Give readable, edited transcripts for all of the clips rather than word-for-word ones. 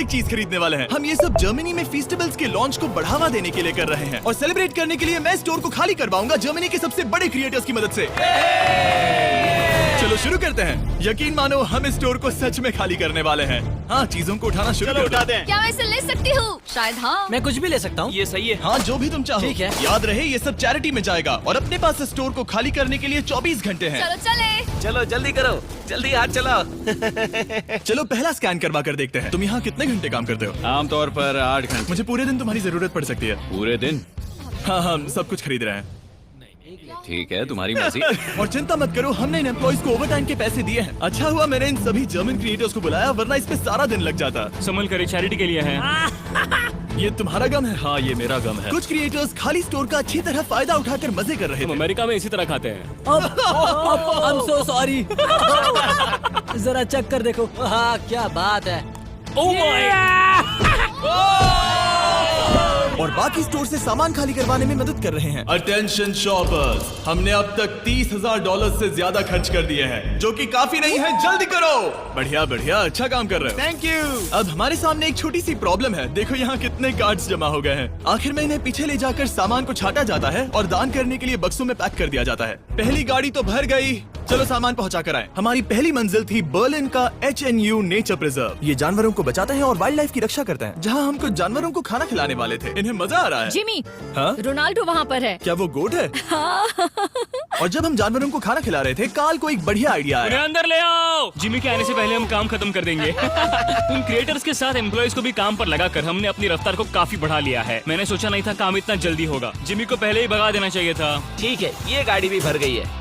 एक चीज खरीदने वाले हैं। हम ये सब जर्मनी में फेस्टिवल्स के लॉन्च को बढ़ावा देने के लिए कर रहे हैं और सेलिब्रेट करने के लिए मैं स्टोर को खाली करवाऊंगा जर्मनी के सबसे बड़े क्रिएटर्स की मदद से। चलो शुरू करते हैं। यकीन मानो हम इस स्टोर को सच में खाली करने वाले हैं। हाँ, चीजों को उठाना शुरू कर उठा दें। क्या मैं इसे ले सकती हूँ? शायद हाँ। मैं कुछ भी ले सकता हूँ। ये सही है। हाँ, जो भी तुम चाहो। ठीक है। याद रहे ये सब चैरिटी में जाएगा और अपने पास स्टोर को खाली करने के लिए 24 घंटे हैं। चलो चले। चलो जल्दी करो, जल्दी हाथ चलाओ। चलो पहला स्कैन करवा कर देखते हैं। तुम यहाँ कितने घंटे काम करते हो? आमतौर पर 8 घंटे। मुझे पूरे दिन तुम्हारी जरूरत पड़ सकती है। पूरे दिन? हाँ, हम सब कुछ खरीद रहे हैं। ठीक है, तुम्हारी मर्जी। और चिंता मत करो, हमने इन एम्प्लॉइज को ओवरटाइम के पैसे दिए हैं। अच्छा हुआ मैंने इन सभी जर्मन क्रिएटर्स को बुलाया, वरना इस पे सारा दिन लग जाता। संभल कर चैरिटी के लिए है। ये तुम्हारा गम है? हाँ, ये मेरा गम है। कुछ क्रिएटर्स खाली स्टोर का अच्छी तरह फायदा उठाकर मजे कर रहे हम थे। अमेरिका में इसी तरह खाते हैं। I'm so sorry। जरा चेक कर देखो। हाँ, क्या बात है। और बाकी स्टोर से सामान खाली करवाने में मदद कर रहे हैं। अटेंशन शॉपर्स, हमने अब तक $30,000 से ज्यादा खर्च कर दिए हैं, जो कि काफी नहीं है। जल्दी करो। बढ़िया बढ़िया, अच्छा काम कर रहे हो। Thank you. अब हमारे सामने एक छोटी सी प्रॉब्लम है। देखो यहाँ कितने कार्ड्स जमा हो गए हैं। आखिर में इन्हें पीछे ले जाकर सामान को छाटा जाता है और दान करने के लिए बक्सों में पैक कर दिया जाता है। पहली गाड़ी तो भर गई, चलो सामान पहुंचा कर आए। हमारी पहली मंजिल थी बर्लिन का HNU नेचर प्रिजर्व। ये जानवरों को बचाते हैं और वाइल्ड लाइफ की रक्षा करते हैं। जहाँ हम कुछ जानवरों को खाना खिलाने वाले थे। इन्हें मजा आ रहा है। जिमी, हाँ? रोनाल्डो वहाँ पर है। क्या वो गोट है? और जब हम जानवरों को खाना खिला रहे थे, काल को एक बढ़िया आइडिया उन्हें आया। अंदर ले आओ। जिमी के आने से पहले हम काम खत्म कर देंगे। उन क्रिएटर्स के साथ एम्प्लॉइज को भी काम पर लगाकर हमने अपनी रफ्तार को काफी बढ़ा लिया है। मैंने सोचा नहीं था काम इतना जल्दी होगा। जिमी को पहले ही भगा देना चाहिए था। ठीक है, ये गाड़ी भी भर गई है।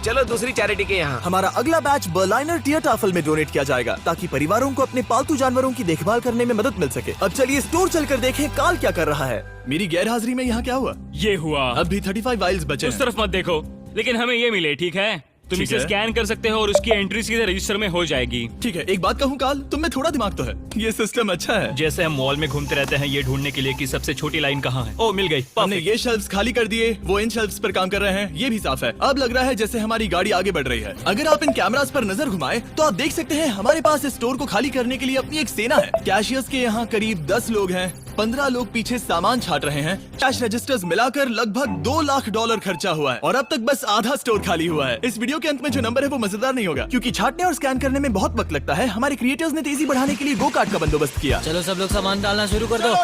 चलो दूसरी चैरिटी के यहाँ। हमारा अगला बैच बर्लाइनर टियरटाफल में डोनेट किया जाएगा, ताकि परिवारों को अपने पालतू जानवरों की देखभाल करने में मदद मिल सके। अब चलिए स्टोर चलकर देखें काल क्या कर रहा है। मेरी गैर हाजिरी में यहाँ क्या हुआ? ये हुआ। अब भी 35 वाइल्स बचे उस हैं। तरफ मत देखो, लेकिन हमें ये मिले। ठीक है, तुम ठीक इसे है। स्कैन कर सकते हो और उसकी एंट्री सीधे रजिस्टर में हो जाएगी। ठीक है, एक बात कहूँ काल, तुम में थोड़ा दिमाग तो है। ये सिस्टम अच्छा है। जैसे हम मॉल में घूमते रहते हैं ये ढूंढने के लिए कि सबसे छोटी लाइन कहाँ है। ओ, मिल गई। हमने ये शेल्फ्स खाली कर दिए, वो इन शेल्फ्स पर काम कर रहे हैं। ये भी साफ है। अब लग रहा है जैसे हमारी गाड़ी आगे बढ़ रही है। अगर आप इन कैमरास पर नजर घुमाएं, तो आप देख सकते हैं हमारे पास इस स्टोर को खाली करने के लिए अपनी एक सेना है। कैशियर्स के यहाँ करीब 10 लोग हैं। 15 लोग पीछे सामान छाट रहे हैं। कैश रजिस्टर्स मिलाकर लगभग $2 लाख खर्चा हुआ है और अब तक बस आधा स्टोर खाली हुआ है। इस वीडियो के अंत में जो नंबर है वो मजेदार नहीं होगा, क्योंकि छाटने और स्कैन करने में बहुत वक्त लगता है। हमारे क्रिएटर्स ने तेजी बढ़ाने के लिए गो कार्ट का बंदोबस्त किया। चलो सब लोग सामान डालना शुरू कर दो।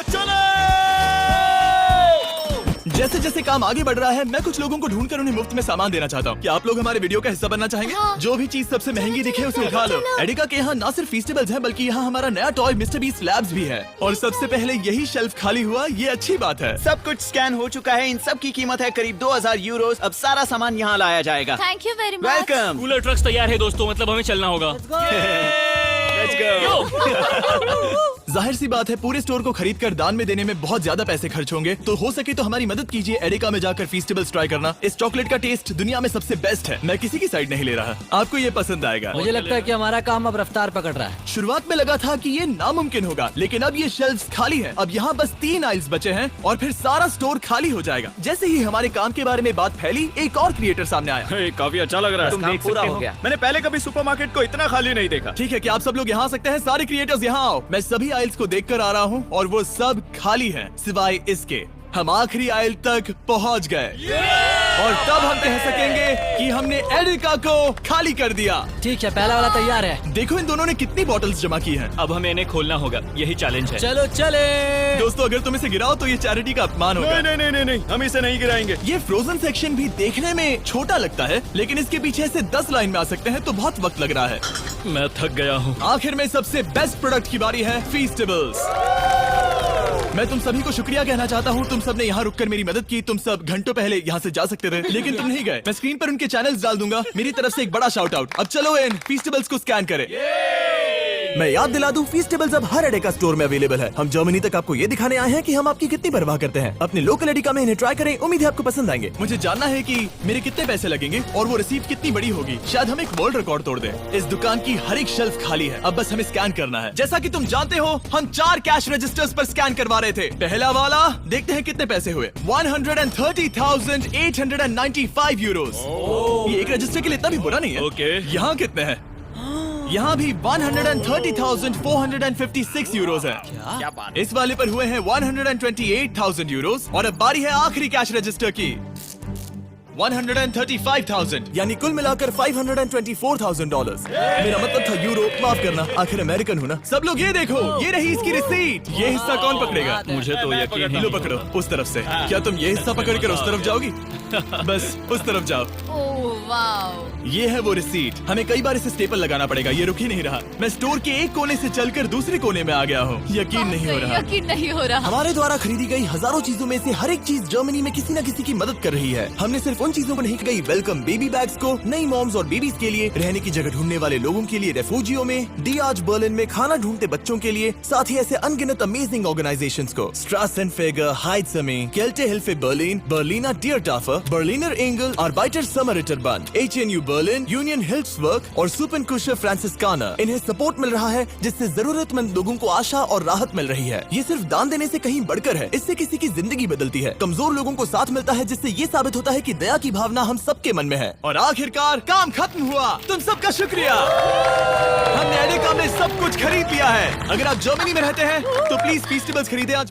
जैसे जैसे काम आगे बढ़ रहा है, मैं कुछ लोगों को ढूंढकर उन्हें मुफ्त में सामान देना चाहता हूँ। क्या आप लोग हमारे वीडियो का हिस्सा बनना चाहेंगे? हाँ। जो भी चीज सबसे महंगी दिखे उसे उठा लो। एडिका के यहाँ न सिर्फ फेस्टिवल्स हैं, बल्कि यहाँ हमारा नया टॉय मिस्टर बीस्ट लैब्स भी है। और सबसे पहले यही शेल्फ खाली हुआ, ये अच्छी बात है। सब कुछ स्कैन हो चुका है। इन सब की कीमत है करीब 2000 यूरो। अब सारा सामान यहाँ लाया जाएगा। Thank you very much. Welcome. Cooler trucks तैयार है दोस्तों, मतलब हमें चलना होगा। Let's go. जाहिर सी बात है, पूरे स्टोर को खरीद कर दान में देने में बहुत ज्यादा पैसे खर्च होंगे, तो हो सके तो हमारी मदद कीजिए एडिका में जाकर फेस्टिवल्स ट्राई करना। इस चॉकलेट का टेस्ट दुनिया में सबसे बेस्ट है। मैं किसी की साइड नहीं ले रहा, आपको ये पसंद आएगा। मुझे लगता है कि हमारा काम अब रफ्तार पकड़ रहा है। शुरुआत में लगा था कि ये नामुमकिन होगा, लेकिन अब ये शेल्फ्स खाली हैं। अब यहाँ बस 3 आइल्स बचे हैं और फिर सारा स्टोर खाली हो जाएगा। जैसे ही हमारे काम के बारे में बात फैली, एक और क्रिएटर सामने आया। काफी अच्छा लग रहा है। काम पूरा हो गया। मैंने पहले कभी सुपरमार्केट को इतना खाली नहीं देखा। ठीक है, क्या आप सब लोग यहाँ आ सकते हैं? सारे क्रिएटर्स यहाँ आओ। मैं सभी आइल्स को देख कर आ रहा हूँ और वो सब खाली हैं, सिवाय इसके। हम आखिरी आइल तक पहुँच गए और तब हम कह सकेंगे कि हमने एडिका को खाली कर दिया। ठीक है, पहला वाला तैयार है। देखो इन दोनों ने कितनी बॉटल्स जमा की हैं। अब हमें इन्हें खोलना होगा, यही चैलेंज है। चलो चले। दोस्तों, अगर तुम इसे गिराओ तो ये चैरिटी का अपमान होगा। नहीं, हम इसे नहीं गिराएंगे। ये फ्रोजन सेक्शन भी देखने में छोटा लगता है, लेकिन इसके पीछे से 10 लाइन में आ सकते हैं, तो बहुत वक्त लग रहा है। मैं थक गया हूँ। आखिर में सबसे बेस्ट प्रोडक्ट की बारी है, फेस्टिवल्स। मैं तुम सभी को शुक्रिया कहना चाहता हूँ। तुम सब ने यहाँ रुककर मेरी मदद की। तुम सब घंटों पहले यहाँ से जा सकते थे, लेकिन तुम नहीं गए। मैं स्क्रीन पर उनके चैनल्स डाल दूंगा। मेरी तरफ से एक बड़ा शाउट आउट। अब चलो इन फेस्टिवल्स को स्कैन करें। मैं याद दिला दूं, फेस्टिवल्स अब हर एडिका स्टोर में अवेलेबल है। हम जर्मनी तक आपको ये दिखाने आए हैं कि हम आपकी कितनी परवाह करते हैं। अपने लोकल एडिका में इन्हें ट्राई करें, उम्मीद है आपको पसंद आएंगे। मुझे जानना है कि मेरे कितने पैसे लगेंगे और वो रिसीप्ट कितनी बड़ी होगी। शायद हम एक वर्ल्ड रिकॉर्ड तोड़ दें। इस दुकान की हर एक शेल्फ खाली है, अब बस हमें स्कैन करना है। जैसा कि तुम जानते हो, हम 4 कैश रजिस्टर्स पर स्कैन करवा रहे थे। पहला वाला, देखते हैं कितने पैसे हुए। 130,895 यूरोस। ये एक रजिस्टर के लिए इतना भी बुरा नहीं है। ओके। यहाँ कितने हैं? यहाँ भी 130,456 यूरोज है। क्या बात इस वाले पर हुए हैं 128,000 यूरोज और अब बारी है आखिरी कैश रजिस्टर की 135,000, यानी कुल मिलाकर $524,000। मेरा मतलब था यूरो, माफ करना, आखिर अमेरिकन हूँ ना। सब लोग ये देखो, ये रही इसकी रिसीट। ये हिस्सा कौन पकड़ेगा? मुझे तो यकीन ही लो पकड़ो उस तरफ से। क्या तुम ये हिस्सा पकड़ कर उस तरफ जाओगी? बस उस तरफ जाओ। Oh wow. ये है वो रिसीट। हमें कई बार इसे स्टेपल लगाना पड़ेगा, ये रुक ही नहीं रहा। मैं स्टोर के एक कोने से चलकर दूसरे कोने में आ गया हूँ। यकीन नहीं हो रहा। यकीन नहीं हो रहा। हमारे द्वारा खरीदी गई हजारों चीजों में से हर एक चीज जर्मनी में किसी न किसी की मदद कर रही है। हमने सिर्फ उन चीजों को नहीं गई, वेलकम बेबी बैग्स को, नई मॉम्स और बेबीज के लिए, रहने की जगह ढूंढने वाले लोगों के लिए रेफ्यूजियों में, डियाज बर्लिन में खाना ढूंढते बच्चों के लिए, साथ ही ऐसे अनगिनत अमेजिंग ऑर्गेनाइजेशंस को, स्ट्रासेनफेगर, हाइट्समे, Kälte Hilfe Berlin, Berliner Tiertafel, Berliner Engel, Arbeiter Samariterbund, HNU Berlin, Union हिल्फ्सबर्ग और सुपरकुशर फ्रांसिस्काना। इन्हें सपोर्ट मिल रहा है जिससे जरूरतमंद लोगों को आशा और राहत मिल रही है। ये सिर्फ दान देने से कहीं बढ़कर है, इससे किसी की जिंदगी बदलती है। कमजोर लोगों को साथ मिलता है जिससे ये साबित होता है कि दया की भावना हम सबके मन में है। और आखिरकार काम खत्म हुआ। तुम सबका शुक्रिया। हमने एडिका में सब कुछ खरीद लिया है। अगर आप जर्मनी में रहते हैं तो प्लीज फीस्टिवल्स खरीदें आज।